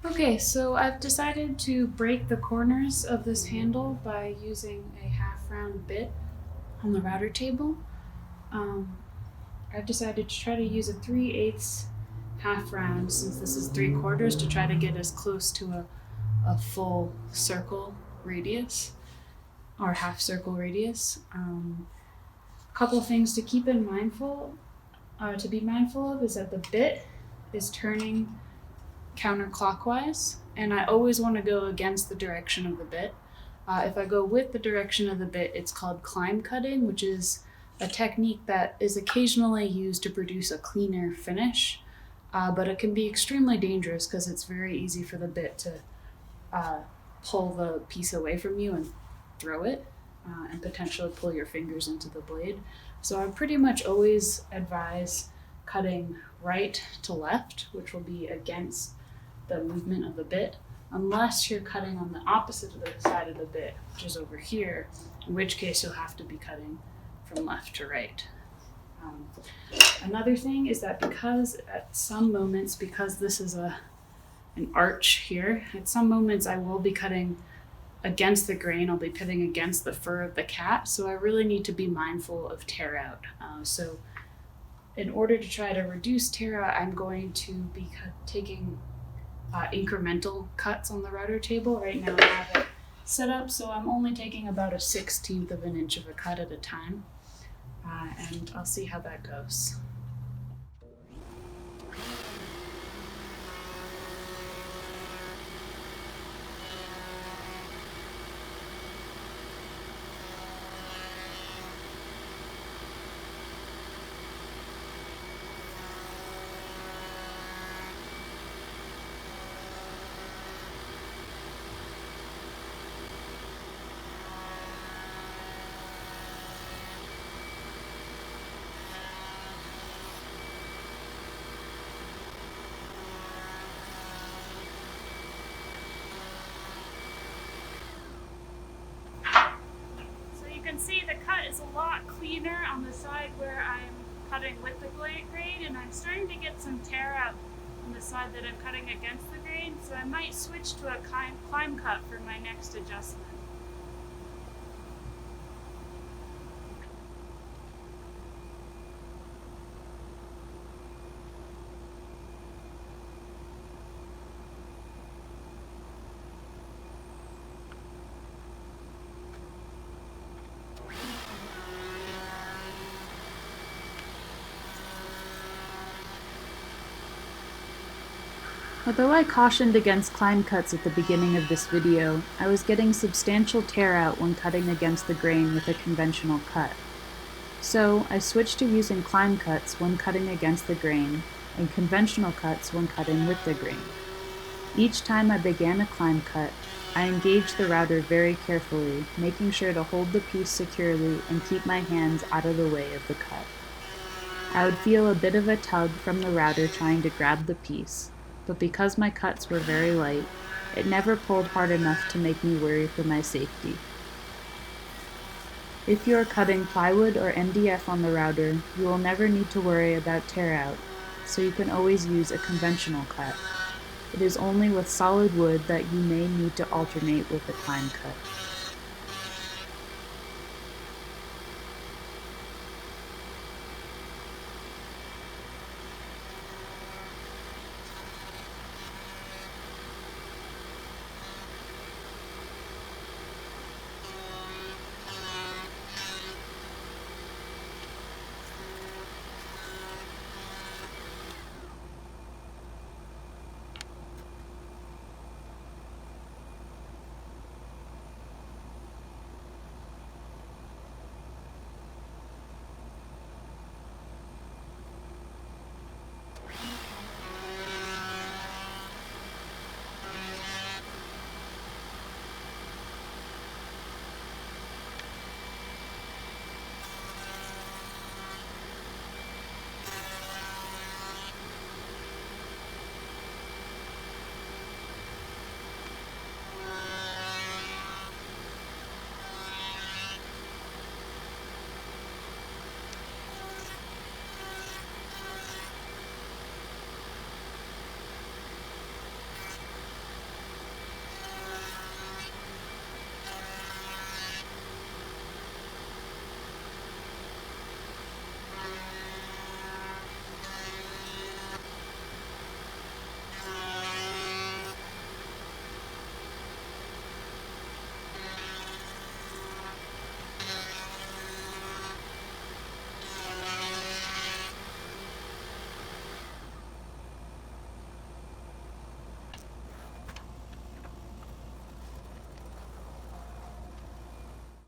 Okay, so I've decided to break the corners of this handle by using a half round bit on the router table. Um, I've decided to try to use a 3/8 half round since this is 3/4 to try to get as close to a full circle radius or half circle radius. A couple things to keep in to be mindful of is that the bit is turning counterclockwise, and I always want to go against the direction of the bit. If I go with the direction of the bit, it's called climb cutting, which is a technique that is occasionally used to produce a cleaner finish, but it can be extremely dangerous because it's very easy for the bit to pull the piece away from you and throw it, and potentially pull your fingers into the blade. So I pretty much always advise cutting right to left, which will be against the movement of the bit, unless you're cutting on the opposite of the side of the bit, which is over here, in which case you'll have to be cutting from left to right. Another thing is that because at some moments, because this is an arch here, at some moments I will be cutting against the grain. I'll be pitting against the fur of the cat, so I really need to be mindful of tear out. So in order to try to reduce tear out, I'm going to be taking incremental cuts on the router table. Right now I have it set up so I'm only taking about a 1/16 of an inch of a cut at a time, and I'll see how that goes. So you can see the cut is a lot cleaner on the side where I'm cutting with the grain, and I'm starting to get some tear out on the side that I'm cutting against the grain, so I might switch to a climb cut for my next adjustment. Although I cautioned against climb cuts at the beginning of this video, I was getting substantial tear out when cutting against the grain with a conventional cut. So I switched to using climb cuts when cutting against the grain and conventional cuts when cutting with the grain. Each time I began a climb cut, I engaged the router very carefully, making sure to hold the piece securely and keep my hands out of the way of the cut. I would feel a bit of a tug from the router trying to grab the piece, but because my cuts were very light, it never pulled hard enough to make me worry for my safety. If you are cutting plywood or MDF on the router, you will never need to worry about tear out, so you can always use a conventional cut. It is only with solid wood that you may need to alternate with a climb cut.